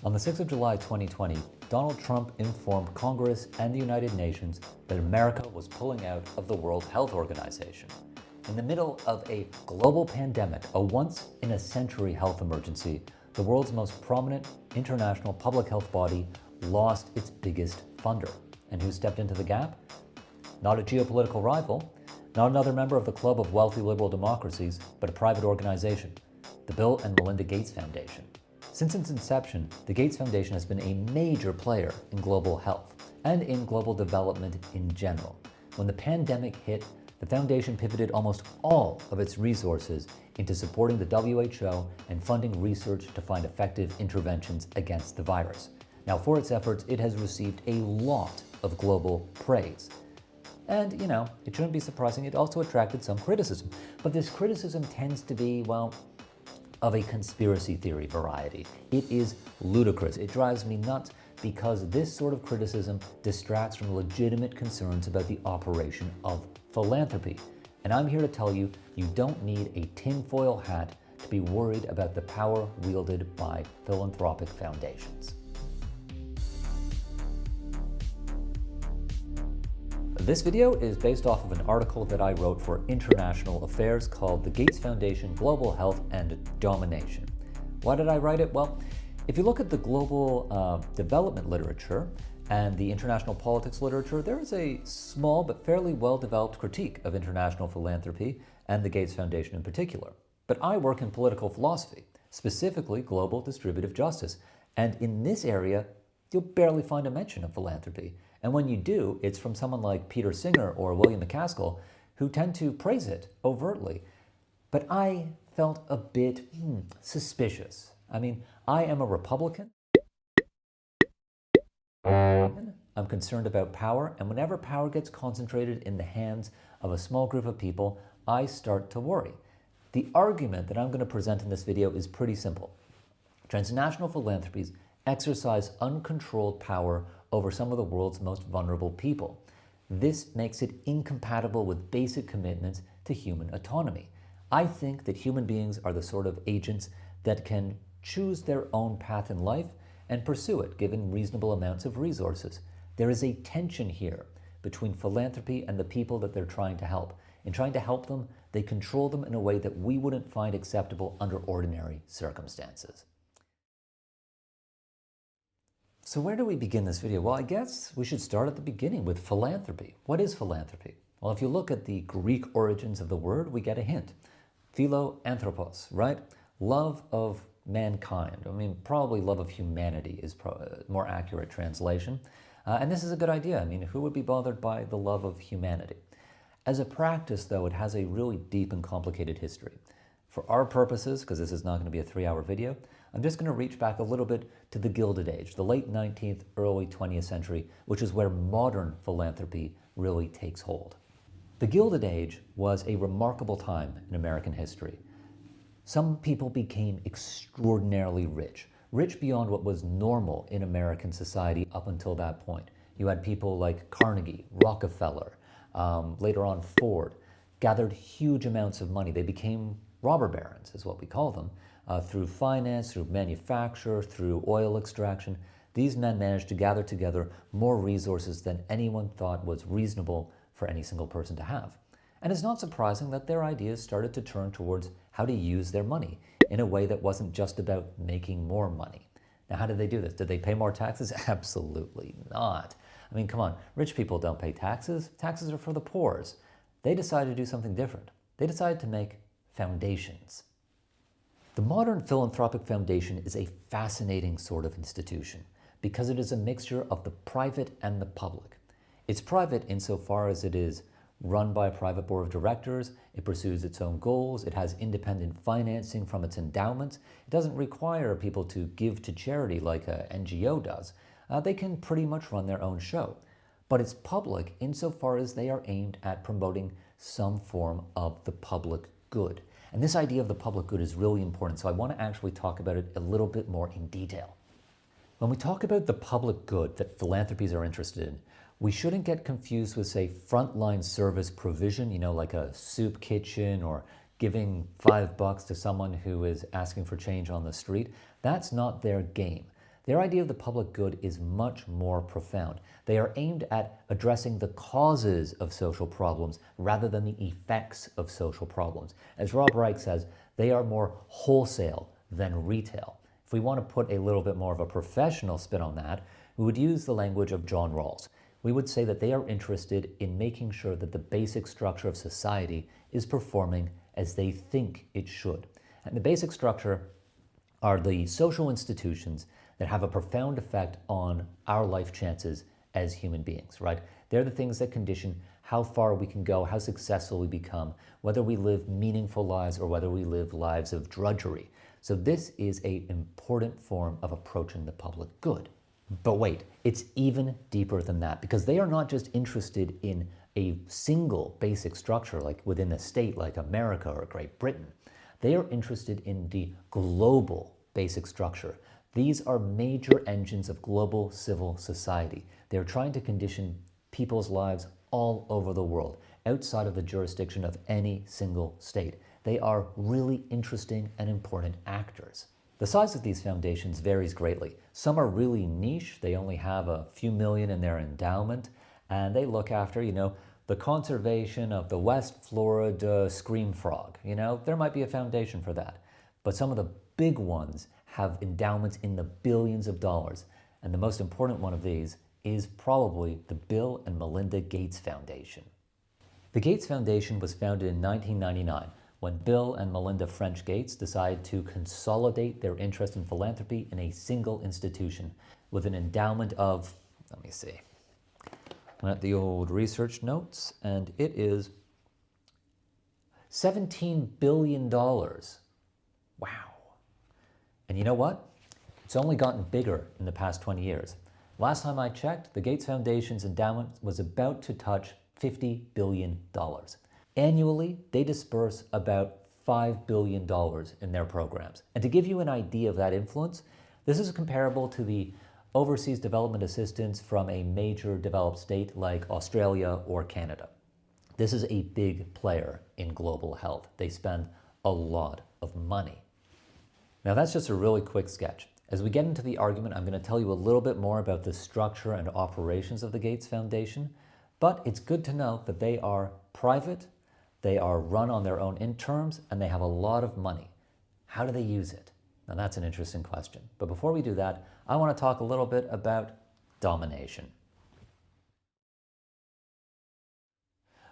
On the 6th of July 2020, Donald Trump informed Congress and the United Nations that America was pulling out of the World Health Organization. In the middle of a global pandemic, a once-in-a-century health emergency, the world's most prominent international public health body lost its biggest funder. And who stepped into the gap? Not a geopolitical rival, not another member of the club of wealthy liberal democracies, but a private organization, the Bill and Melinda Gates Foundation. Since its inception, the Gates Foundation has been a major player in global health and in global development in general. When the pandemic hit, the foundation pivoted almost all of its resources into supporting the WHO and funding research to find effective interventions against the virus. Now, for its efforts, it has received a lot of global praise. And, it shouldn't be surprising, it also attracted some criticism. But this criticism tends to be, of a conspiracy theory variety. It is ludicrous. It drives me nuts because this sort of criticism distracts from legitimate concerns about the operation of philanthropy. And I'm here to tell you, you don't need a tinfoil hat to be worried about the power wielded by philanthropic foundations. This video is based off of an article that I wrote for International Affairs called The Gates Foundation, Global Health and Domination. Why did I write it? Well, if you look at the global development literature and the international politics literature, there is a small but fairly well-developed critique of international philanthropy and the Gates Foundation in particular. But I work in political philosophy, specifically global distributive justice. And in this area, you'll barely find a mention of philanthropy. And when you do, it's from someone like Peter Singer or William McCaskill, who tend to praise it overtly. But I felt a bit suspicious. I mean, I am a Republican. I'm concerned about power, and whenever power gets concentrated in the hands of a small group of people, I start to worry. The argument that I'm going to present in this video is pretty simple. Transnational philanthropies exercise uncontrolled power over some of the world's most vulnerable people. This makes it incompatible with basic commitments to human autonomy. I think that human beings are the sort of agents that can choose their own path in life and pursue it given reasonable amounts of resources. There is a tension here between philanthropy and the people that they're trying to help. In trying to help them, they control them in a way that we wouldn't find acceptable under ordinary circumstances. So where do we begin this video? Well, I guess we should start at the beginning with philanthropy. What is philanthropy? Well, if you look at the Greek origins of the word, we get a hint. Philanthropos, right? Love of mankind. I mean, probably love of humanity is a more accurate translation. And this is a good idea. I mean, who would be bothered by the love of humanity? As a practice, though, it has a really deep and complicated history. For our purposes, because this is not going to be a 3-hour video, I'm just going to reach back a little bit to the Gilded Age, the late 19th, early 20th century, which is where modern philanthropy really takes hold. The Gilded Age was a remarkable time in American history. Some people became extraordinarily rich, rich beyond what was normal in American society up until that point. You had people like Carnegie, Rockefeller, later on Ford, gathered huge amounts of money. They became robber barons, is what we call them, through finance, through manufacture, through oil extraction. These men managed to gather together more resources than anyone thought was reasonable for any single person to have. And it's not surprising that their ideas started to turn towards how to use their money in a way that wasn't just about making more money. Now, how did they do this? Did they pay more taxes? Absolutely not. I mean, come on, rich people don't pay taxes. Taxes are for the poor. They decided to do something different. They decided to make foundations. The modern philanthropic foundation is a fascinating sort of institution because it is a mixture of the private and the public. It's private insofar as it is run by a private board of directors, it pursues its own goals, it has independent financing from its endowments, it doesn't require people to give to charity like an NGO does. They can pretty much run their own show. But it's public insofar as they are aimed at promoting some form of the public good. And this idea of the public good is really important, so I want to actually talk about it a little bit more in detail. When we talk about the public good that philanthropies are interested in, we shouldn't get confused with, say, frontline service provision, like a soup kitchen or giving $5 to someone who is asking for change on the street. That's not their game. Their idea of the public good is much more profound. They are aimed at addressing the causes of social problems rather than the effects of social problems. As Rob Reich says, they are more wholesale than retail. If we want to put a little bit more of a professional spin on that, we would use the language of John Rawls. We would say that they are interested in making sure that the basic structure of society is performing as they think it should. And the basic structure are the social institutions that have a profound effect on our life chances as human beings, right? They're the things that condition how far we can go, how successful we become, whether we live meaningful lives or whether we live lives of drudgery. So this is an important form of approaching the public good. But wait, it's even deeper than that, because they are not just interested in a single basic structure like within a state like America or Great Britain. They are interested in the global basic structure. These are major engines of global civil society. They're trying to condition people's lives all over the world, outside of the jurisdiction of any single state. They are really interesting and important actors. The size of these foundations varies greatly. Some are really niche. They only have a few million in their endowment, and they look after, the conservation of the West Florida scream frog. There might be a foundation for that. But some of the big ones have endowments in the billions of dollars. And the most important one of these is probably the Bill and Melinda Gates Foundation. The Gates Foundation was founded in 1999 when Bill and Melinda French Gates decided to consolidate their interest in philanthropy in a single institution with an endowment of, let me see, I'm at the old research notes, and it is $17 billion. Wow. And you know what? It's only gotten bigger in the past 20 years. Last time I checked, the Gates Foundation's endowment was about to touch $50 billion. Annually, they disperse about $5 billion in their programs. And to give you an idea of that influence, this is comparable to the overseas development assistance from a major developed state like Australia or Canada. This is a big player in global health. They spend a lot of money. Now that's just a really quick sketch. As we get into the argument, I'm going to tell you a little bit more about the structure and operations of the Gates Foundation, but it's good to know that they are private, they are run on their own terms, and they have a lot of money. How do they use it? Now that's an interesting question. But before we do that, I want to talk a little bit about domination.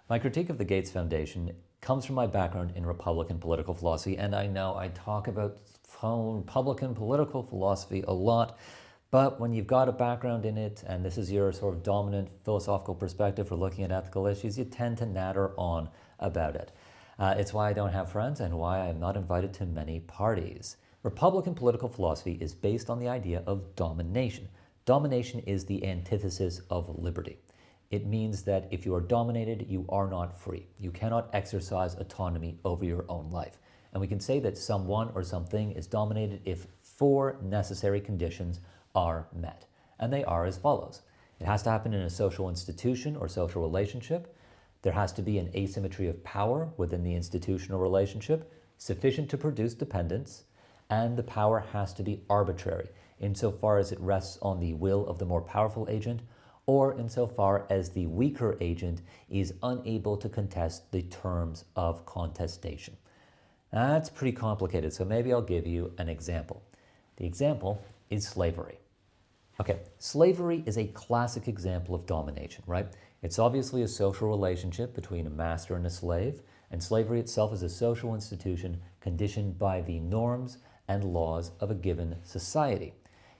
My critique of the Gates Foundation comes from my background in Republican political philosophy, and I know I talk about Republican political philosophy a lot, but when you've got a background in it, and this is your sort of dominant philosophical perspective for looking at ethical issues, you tend to natter on about it. It's why I don't have friends and why I'm not invited to many parties. Republican political philosophy is based on the idea of domination. Domination is the antithesis of liberty. It means that if you are dominated, you are not free. You cannot exercise autonomy over your own life. And we can say that someone or something is dominated if 4 necessary conditions are met. And they are as follows. It has to happen in a social institution or social relationship. There has to be an asymmetry of power within the institutional relationship, sufficient to produce dependence, and the power has to be arbitrary, insofar as it rests on the will of the more powerful agent, or insofar as the weaker agent is unable to contest the terms of contestation. That's pretty complicated, so maybe I'll give you an example. The example is slavery. Okay, slavery is a classic example of domination, right? It's obviously a social relationship between a master and a slave, and slavery itself is a social institution conditioned by the norms and laws of a given society.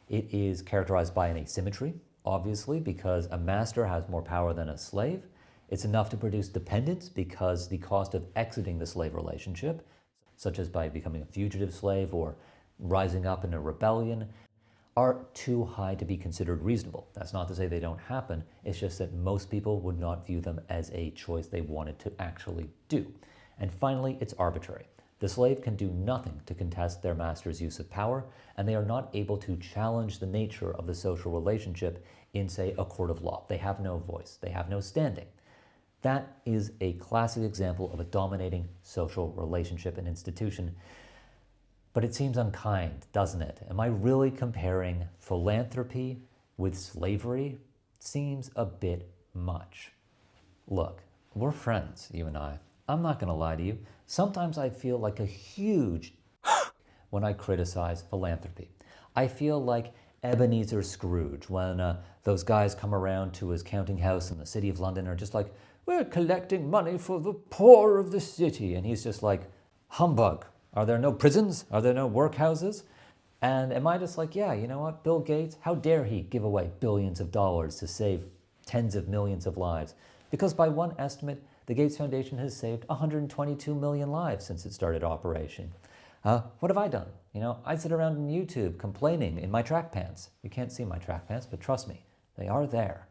It is characterized by an asymmetry, obviously, because a master has more power than a slave. It's enough to produce dependence because the cost of exiting the slave relationship, such as by becoming a fugitive slave or rising up in a rebellion, are too high to be considered reasonable. That's not to say they don't happen. It's just that most people would not view them as a choice they wanted to actually do. And finally, it's arbitrary. The slave can do nothing to contest their master's use of power, and they are not able to challenge the nature of the social relationship in, say, a court of law. They have no voice. They have no standing. That is a classic example of a dominating social relationship and institution. But it seems unkind, doesn't it? Am I really comparing philanthropy with slavery? Seems a bit much. Look, we're friends, you and I. I'm not going to lie to you. Sometimes I feel like a huge when I criticize philanthropy. I feel like Ebenezer Scrooge when those guys come around to his counting house in the city of London and are just like, we're collecting money for the poor of the city. And he's just like, humbug. Are there no prisons? Are there no workhouses? And am I just like, yeah, you know what, Bill Gates, how dare he give away billions of dollars to save tens of millions of lives? Because by one estimate, the Gates Foundation has saved 122 million lives since it started operation. What have I done? You know, I sit around on YouTube complaining in my track pants. You can't see my track pants, but trust me, they are there.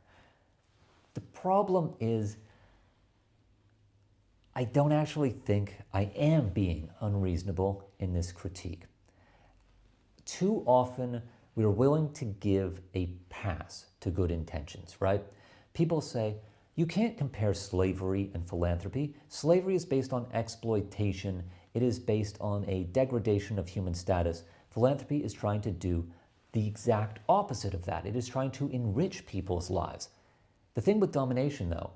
The problem is, I don't actually think I am being unreasonable in this critique. Too often, we're willing to give a pass to good intentions, right? People say, you can't compare slavery and philanthropy. Slavery is based on exploitation. It is based on a degradation of human status. Philanthropy is trying to do the exact opposite of that. It is trying to enrich people's lives. The thing with domination, though,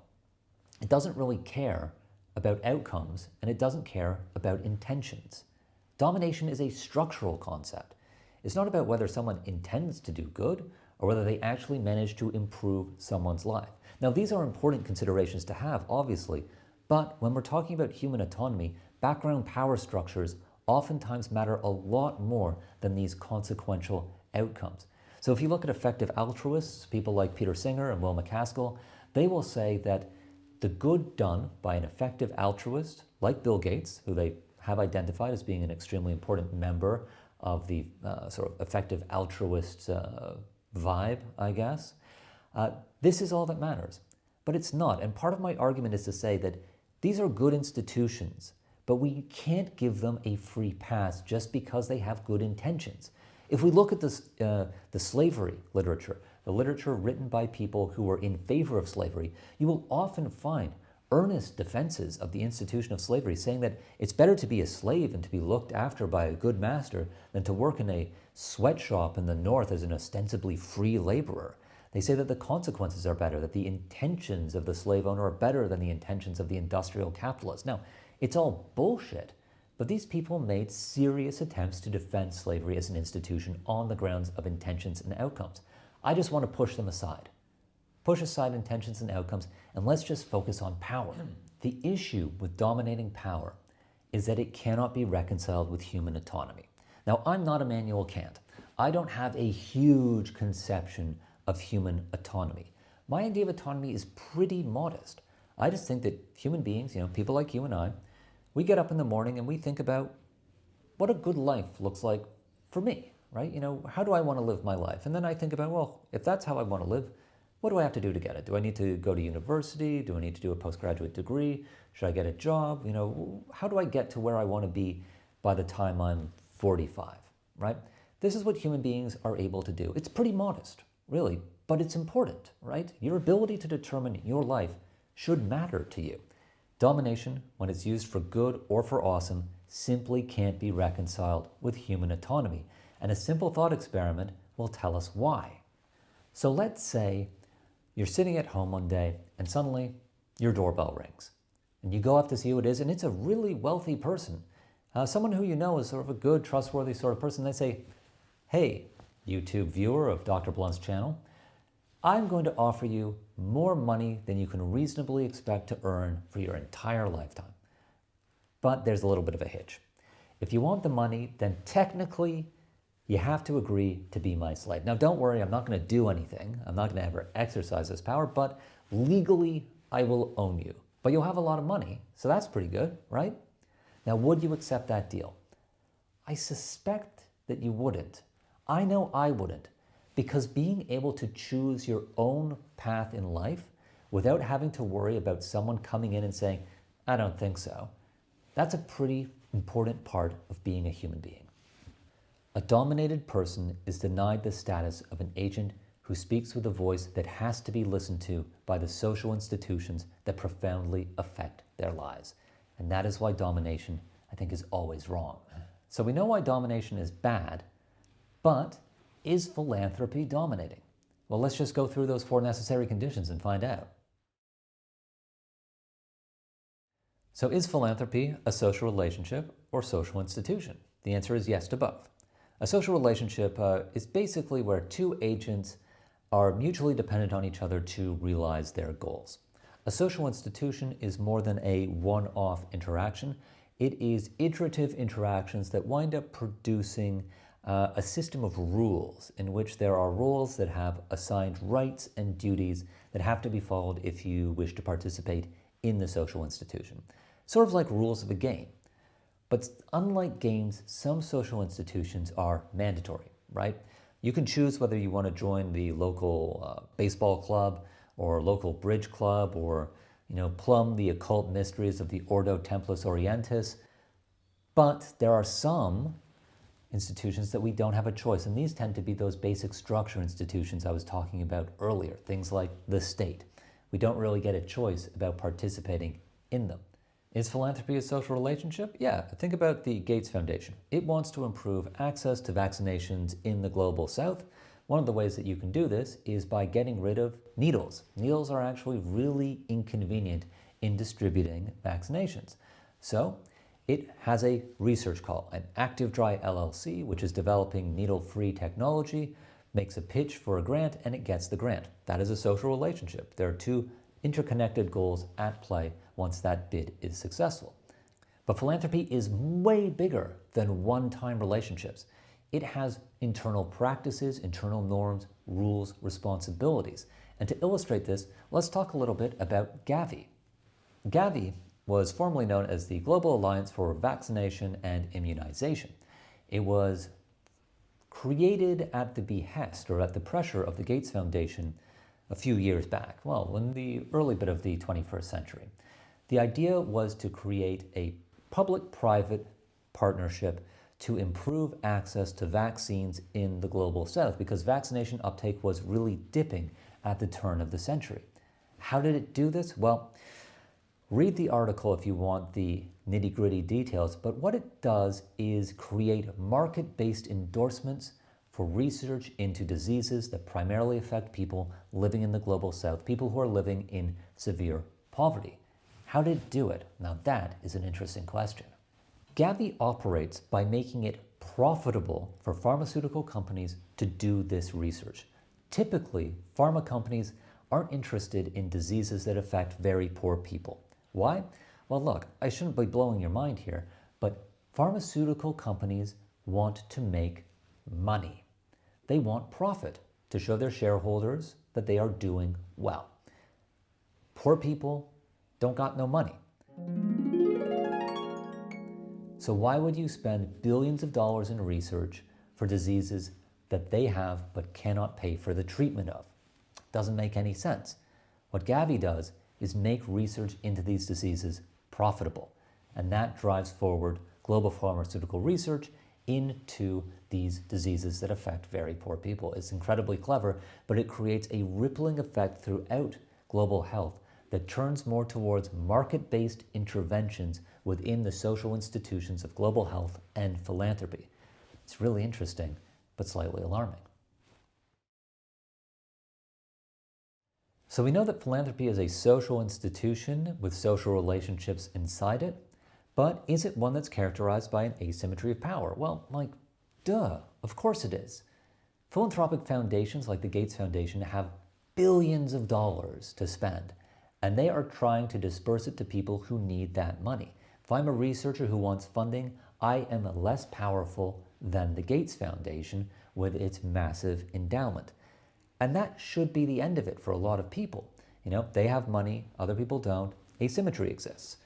it doesn't really care about outcomes, and it doesn't care about intentions. Domination is a structural concept. It's not about whether someone intends to do good or whether they actually manage to improve someone's life. Now, these are important considerations to have, obviously, but when we're talking about human autonomy, background power structures oftentimes matter a lot more than these consequential outcomes. So if you look at effective altruists, people like Peter Singer and Will MacAskill, they will say that the good done by an effective altruist, like Bill Gates, who they have identified as being an extremely important member of the sort of effective altruist vibe, I guess, this is all that matters. But it's not. And part of my argument is to say that these are good institutions, but we can't give them a free pass just because they have good intentions. If we look at this, the slavery literature, the literature written by people who were in favor of slavery, you will often find earnest defenses of the institution of slavery, saying that it's better to be a slave and to be looked after by a good master than to work in a sweatshop in the north as an ostensibly free laborer. They say that the consequences are better, that the intentions of the slave owner are better than the intentions of the industrial capitalist. Now, it's all bullshit, but these people made serious attempts to defend slavery as an institution on the grounds of intentions and outcomes. I just want to push them aside. Push aside intentions and outcomes, and let's just focus on power. The issue with dominating power is that it cannot be reconciled with human autonomy. Now, I'm not Immanuel Kant. I don't have a huge conception of human autonomy. My idea of autonomy is pretty modest. I just think that human beings, you know, people like you and I, we get up in the morning and we think about what a good life looks like for me, right? You know, how do I want to live my life? And then I think about, well, if that's how I want to live, what do I have to do to get it? Do I need to go to university? Do I need to do a postgraduate degree? Should I get a job? You know, how do I get to where I want to be by the time I'm 45, right? This is what human beings are able to do. It's pretty modest, really, but it's important, right? Your ability to determine your life should matter to you. Domination, when it's used for good or for awesome, simply can't be reconciled with human autonomy. And a simple thought experiment will tell us why. So let's say you're sitting at home one day and suddenly your doorbell rings. And you go up to see who it is, and it's a really wealthy person. Someone who you know is sort of a good, trustworthy sort of person. They say, hey, YouTube viewer of Dr. Blunt's channel, I'm going to offer you more money than you can reasonably expect to earn for your entire lifetime. But there's a little bit of a hitch. If you want the money, then technically you have to agree to be my slave. Now, don't worry, I'm not going to do anything. I'm not going to ever exercise this power, but legally I will own you. But you'll have a lot of money, so that's pretty good, right? Now, would you accept that deal? I suspect that you wouldn't. I know I wouldn't, because being able to choose your own path in life without having to worry about someone coming in and saying, I don't think so, that's a pretty important part of being a human being. A dominated person is denied the status of an agent who speaks with a voice that has to be listened to by the social institutions that profoundly affect their lives. And that is why domination, I think, is always wrong. So we know why domination is bad, but is philanthropy dominating? Well, let's just go through those 4 necessary conditions and find out. So is philanthropy a social relationship or social institution? The answer is yes to both. A social relationship is basically where 2 agents are mutually dependent on each other to realize their goals. A social institution is more than a one-off interaction. It is iterative interactions that wind up producing a system of rules in which there are roles that have assigned rights and duties that have to be followed if you wish to participate in the social institution. Sort of like rules of a game. But unlike games, some social institutions are mandatory, right? You can choose whether you want to join the local baseball club or local bridge club or, plumb the occult mysteries of the Ordo Templis Orientis. But there are some institutions that we don't have a choice, and these tend to be those basic structure institutions I was talking about earlier, things like the state. We don't really get a choice about participating in them. Is philanthropy a social relationship? Yeah, think about the Gates Foundation. It wants to improve access to vaccinations in the global south. One of the ways that you can do this is by getting rid of needles. Needles are actually really inconvenient in distributing vaccinations. So it has a research call, an Active Dry LLC, which is developing needle-free technology, makes a pitch for a grant, and it gets the grant. That is a social relationship. There are 2 interconnected goals at play once that bid is successful. But philanthropy is way bigger than one-time relationships. It has internal practices, internal norms, rules, responsibilities. And to illustrate this, let's talk a little bit about Gavi. Gavi was formerly known as the Global Alliance for Vaccination and Immunization. It was created at the behest or at the pressure of the Gates Foundation a few years back, well, in the early bit of the 21st century. The idea was to create a public-private partnership to improve access to vaccines in the global south because vaccination uptake was really dipping at the turn of the century. How did it do this? Well, read the article if you want the nitty-gritty details, but what it does is create market-based endorsements for research into diseases that primarily affect people living in the global south, people who are living in severe poverty. How did it do it? Now that is an interesting question. Gavi operates by making it profitable for pharmaceutical companies to do this research. Typically, pharma companies aren't interested in diseases that affect very poor people. Why? Well, look, I shouldn't be blowing your mind here, but pharmaceutical companies want to make money. They want profit to show their shareholders that they are doing well. Poor people don't got no money. So why would you spend billions of dollars in research for diseases that they have but cannot pay for the treatment of? Doesn't make any sense. What Gavi does is make research into these diseases profitable, and that drives forward global pharmaceutical research into these diseases that affect very poor people. It's incredibly clever, but it creates a rippling effect throughout global health that turns more towards market-based interventions within the social institutions of global health and philanthropy. It's really interesting, but slightly alarming. So we know that philanthropy is a social institution with social relationships inside it, but is it one that's characterized by an asymmetry of power? Well, duh, of course it is. Philanthropic foundations like the Gates Foundation have billions of dollars to spend, and they are trying to disperse it to people who need that money. If I'm a researcher who wants funding, I am less powerful than the Gates Foundation with its massive endowment. And that should be the end of it for a lot of people. They have money, other people don't. Asymmetry exists.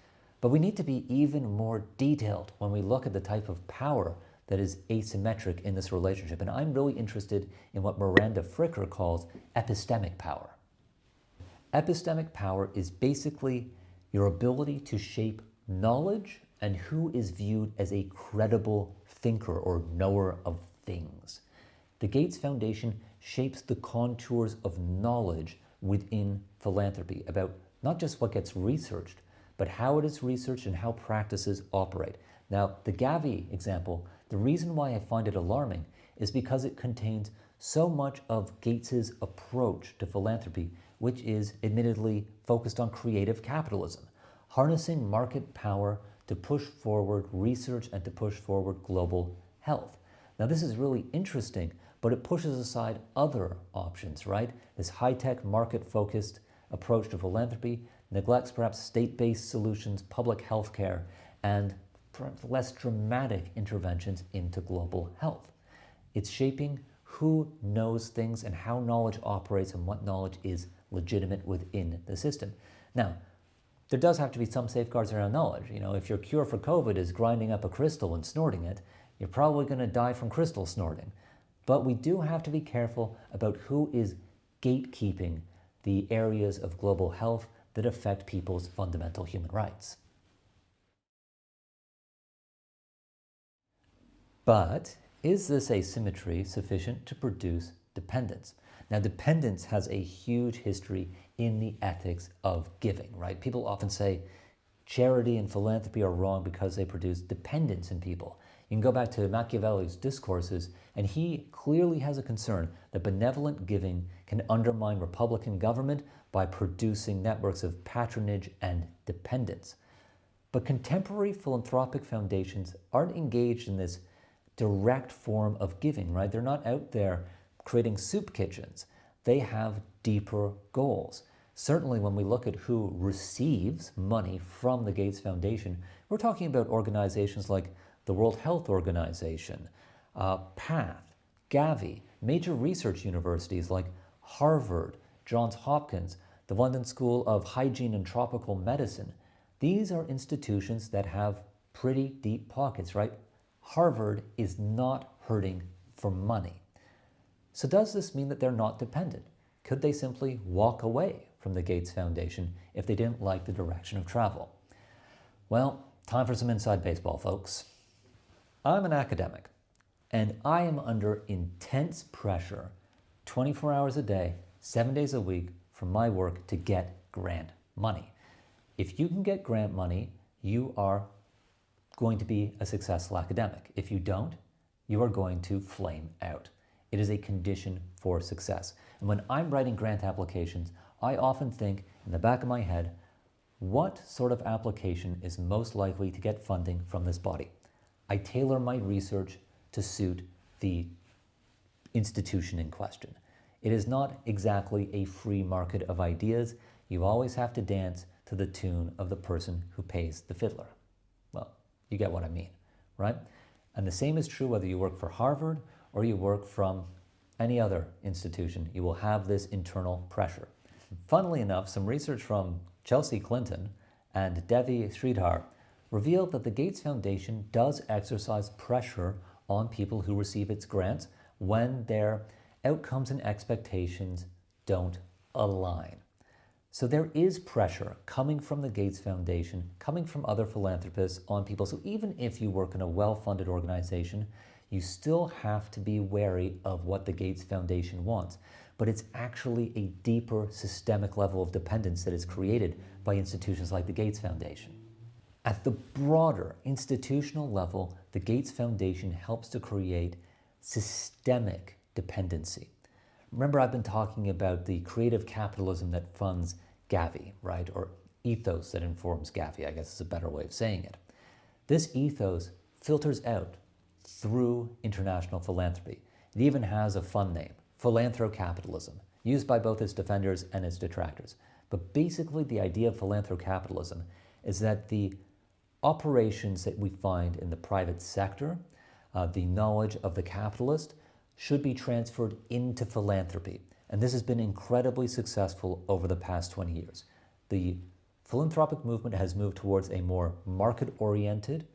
But we need to be even more detailed when we look at the type of power that is asymmetric in this relationship. And I'm really interested in what Miranda Fricker calls epistemic power. Epistemic power is basically your ability to shape knowledge and who is viewed as a credible thinker or knower of things. The Gates Foundation shapes the contours of knowledge within philanthropy about not just what gets researched, but how it is researched and how practices operate. Now, the Gavi example, the reason why I find it alarming is because it contains so much of Gates's approach to philanthropy, which is admittedly focused on creative capitalism, harnessing market power to push forward research and to push forward global health. Now, this is really interesting, but it pushes aside other options, right? This high-tech, market-focused approach to philanthropy neglects perhaps state-based solutions, public health care, and perhaps less dramatic interventions into global health. It's shaping who knows things and how knowledge operates and what knowledge is legitimate within the system. Now, there does have to be some safeguards around knowledge. You know, if your cure for COVID is grinding up a crystal and snorting it, you're probably going to die from crystal snorting. But we do have to be careful about who is gatekeeping the areas of global health that affect people's fundamental human rights. But is this asymmetry sufficient to produce dependence? Now, dependence has a huge history in the ethics of giving, right? People often say charity and philanthropy are wrong because they produce dependence in people. You can go back to Machiavelli's discourses, and he clearly has a concern that benevolent giving can undermine republican government by producing networks of patronage and dependence. But contemporary philanthropic foundations aren't engaged in this direct form of giving, right? They're not out there creating soup kitchens. They have deeper goals. Certainly when we look at who receives money from the Gates Foundation, we're talking about organizations like the World Health Organization, PATH, Gavi, major research universities like Harvard, Johns Hopkins, the London School of Hygiene and Tropical Medicine. These are institutions that have pretty deep pockets, right? Harvard is not hurting for money. So does this mean that they're not dependent? Could they simply walk away from the Gates Foundation if they didn't like the direction of travel? Well, time for some inside baseball, folks. I'm an academic, and I am under intense pressure 24 hours a day, 7 days a week from my work to get grant money. If you can get grant money, you are going to be a successful academic. If you don't, you are going to flame out. It is a condition for success. And when I'm writing grant applications, I often think in the back of my head, what sort of application is most likely to get funding from this body? I tailor my research to suit the institution in question. It is not exactly a free market of ideas. You always have to dance to the tune of the person who pays the fiddler. Well, you get what I mean, right? And the same is true whether you work for Harvard or you work from any other institution. You will have this internal pressure. Funnily enough, some research from Chelsea Clinton and Devi Sridhar revealed that the Gates Foundation does exercise pressure on people who receive its grants when their outcomes and expectations don't align. So there is pressure coming from the Gates Foundation, coming from other philanthropists on people. So even if you work in a well-funded organization, you still have to be wary of what the Gates Foundation wants. But it's actually a deeper systemic level of dependence that is created by institutions like the Gates Foundation. At the broader institutional level, the Gates Foundation helps to create systemic dependency. Remember, I've been talking about the creative capitalism that funds Gavi, right? Or ethos that informs Gavi, I guess is a better way of saying it. This ethos filters out through international philanthropy. It even has a fun name, philanthrocapitalism, used by both its defenders and its detractors. But basically the idea of philanthrocapitalism is that the operations that we find in the private sector, the knowledge of the capitalist, should be transferred into philanthropy. And this has been incredibly successful over the past 20 years. The philanthropic movement has moved towards a more market-oriented,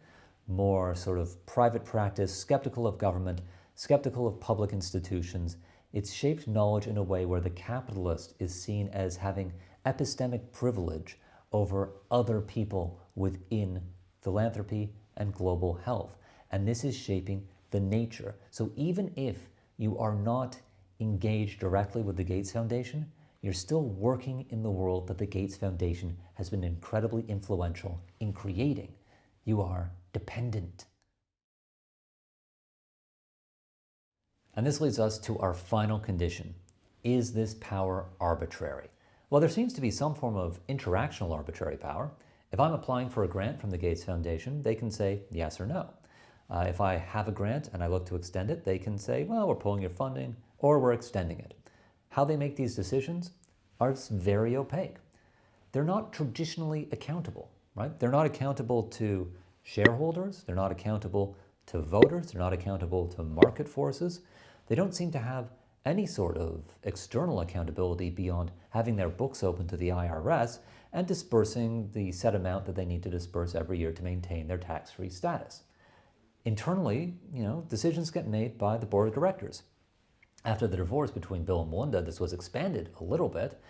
more sort of private practice, skeptical of government, skeptical of public institutions. It's shaped knowledge in a way where the capitalist is seen as having epistemic privilege over other people within philanthropy and global health. And this is shaping the nature. So even if you are not engaged directly with the Gates Foundation, you're still working in the world that the Gates Foundation has been incredibly influential in creating. You are dependent. And this leads us to our final condition. Is this power arbitrary? Well, there seems to be some form of interactional arbitrary power. If I'm applying for a grant from the Gates Foundation, they can say yes or no. If I have a grant and I look to extend it, they can say, well, we're pulling your funding or we're extending it. How they make these decisions are very opaque. They're not traditionally accountable, right? They're not accountable to shareholders. They're not accountable to voters. They're not accountable to market forces. They don't seem to have any sort of external accountability beyond having their books open to the IRS and dispersing the set amount that they need to disperse every year to maintain their tax-free status. Internally, decisions get made by the board of directors. After the divorce between Bill and Melinda, this was expanded a little bit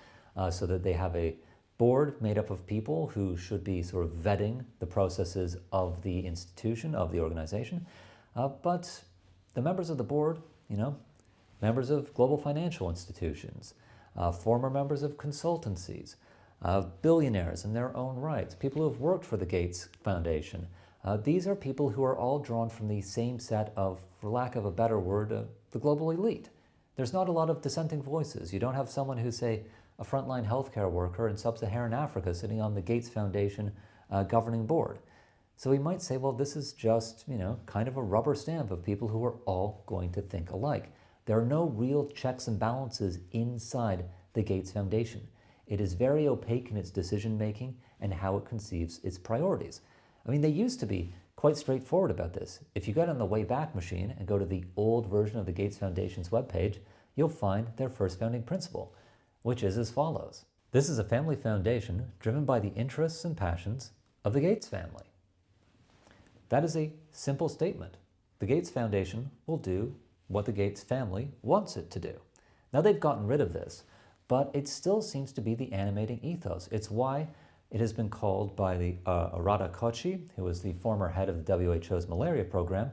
so that they have a board made up of people who should be sort of vetting the processes of the institution, of the organization. But the members of the board, members of global financial institutions, former members of consultancies, billionaires in their own rights, people who have worked for the Gates Foundation. These are people who are all drawn from the same set of, for lack of a better word, the global elite. There's not a lot of dissenting voices. You don't have someone who's, say, a frontline healthcare worker in sub-Saharan Africa sitting on the Gates Foundation governing board. So we might say, well, this is just, kind of a rubber stamp of people who are all going to think alike. There are no real checks and balances inside the Gates Foundation. It is very opaque in its decision-making and how it conceives its priorities. I mean, they used to be quite straightforward about this. If you get on the Wayback Machine and go to the old version of the Gates Foundation's webpage, you'll find their first founding principle, which is as follows. This is a family foundation driven by the interests and passions of the Gates family. That is a simple statement. The Gates Foundation will do what the Gates family wants it to do. Now they've gotten rid of this, but it still seems to be the animating ethos. It's why it has been called by the Arata Kochi, who was the former head of the WHO's malaria program,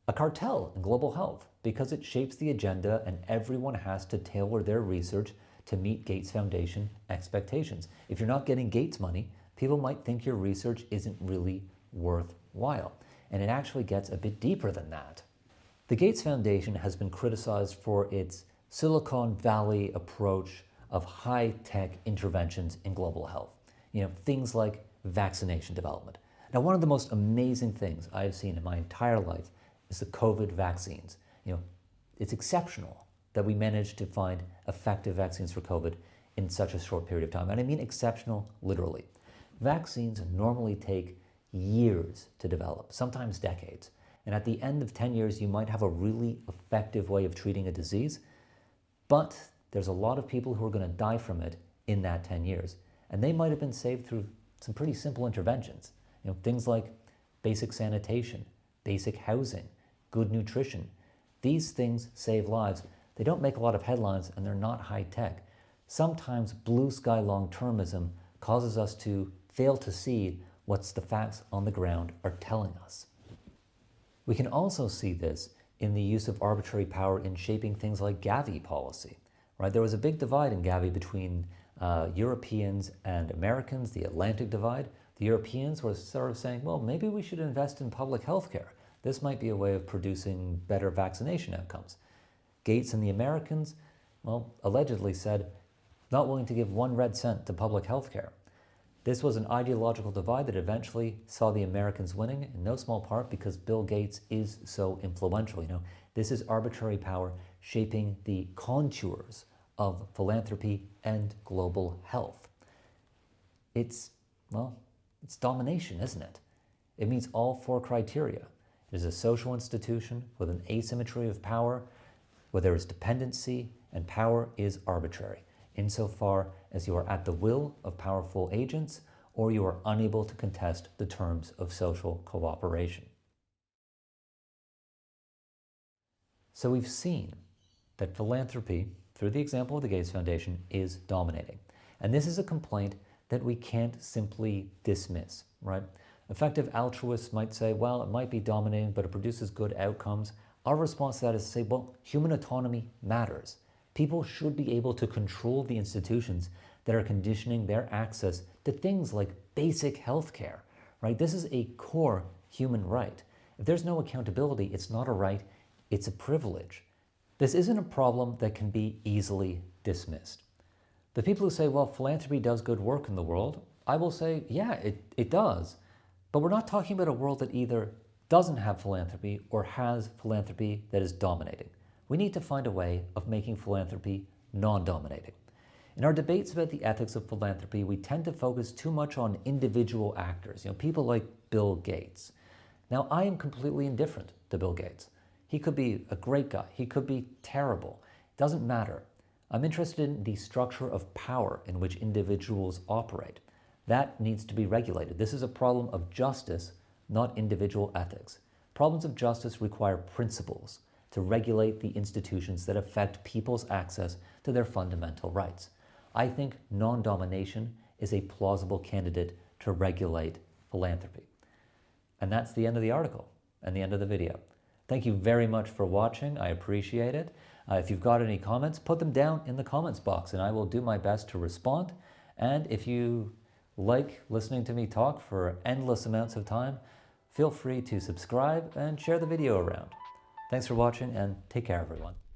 a cartel in global health, because it shapes the agenda and everyone has to tailor their research to meet Gates Foundation expectations. If you're not getting Gates money, people might think your research isn't really worthwhile. And it actually gets a bit deeper than that. The Gates Foundation has been criticized for its Silicon Valley approach of high-tech interventions in global health. Things like vaccination development. Now, one of the most amazing things I have seen in my entire life is the COVID vaccines. It's exceptional that we managed to find effective vaccines for COVID in such a short period of time. And I mean exceptional, literally. Vaccines normally take years to develop, sometimes decades. And at the end of 10 years, you might have a really effective way of treating a disease, but there's a lot of people who are going to die from it in that 10 years. And they might have been saved through some pretty simple interventions. Things like basic sanitation, basic housing, good nutrition. These things save lives. They don't make a lot of headlines and they're not high tech. Sometimes blue sky long-termism causes us to fail to see what the facts on the ground are telling us. We can also see this in the use of arbitrary power in shaping things like Gavi policy. Right? There was a big divide in Gavi between Europeans and Americans, the Atlantic divide. The Europeans were sort of saying, well, maybe we should invest in public health care. This might be a way of producing better vaccination outcomes. Gates and the Americans, well, allegedly said, not willing to give 1 red cent to public health care. This was an ideological divide that eventually saw the Americans winning, in no small part because Bill Gates is so influential. This is arbitrary power shaping the contours of philanthropy and global health. It's domination, isn't it? It meets all 4 criteria. It is a social institution with an asymmetry of power, where there is dependency, and power is arbitrary, insofar as you are at the will of powerful agents or you are unable to contest the terms of social cooperation. So we've seen that philanthropy, through the example of the Gates Foundation, is dominating. And this is a complaint that we can't simply dismiss, right? Effective altruists might say, well, it might be dominating, but it produces good outcomes. Our response to that is to say, well, human autonomy matters. People should be able to control the institutions that are conditioning their access to things like basic health care, right? This is a core human right. If there's no accountability, it's not a right, it's a privilege. This isn't a problem that can be easily dismissed. The people who say, well, philanthropy does good work in the world, I will say, yeah, it does. But we're not talking about a world that either doesn't have philanthropy or has philanthropy that is dominating. We need to find a way of making philanthropy non-dominating. In our debates about the ethics of philanthropy, we tend to focus too much on individual actors, people like Bill Gates. Now, I am completely indifferent to Bill Gates. He could be a great guy. He could be terrible. It doesn't matter. I'm interested in the structure of power in which individuals operate. That needs to be regulated. This is a problem of justice, not individual ethics. Problems of justice require principles to regulate the institutions that affect people's access to their fundamental rights. I think non-domination is a plausible candidate to regulate philanthropy. And that's the end of the article and the end of the video. Thank you very much for watching. I appreciate it. If you've got any comments, put them down in the comments box and I will do my best to respond. And if you like listening to me talk for endless amounts of time, feel free to subscribe and share the video around. Thanks for watching and take care, everyone.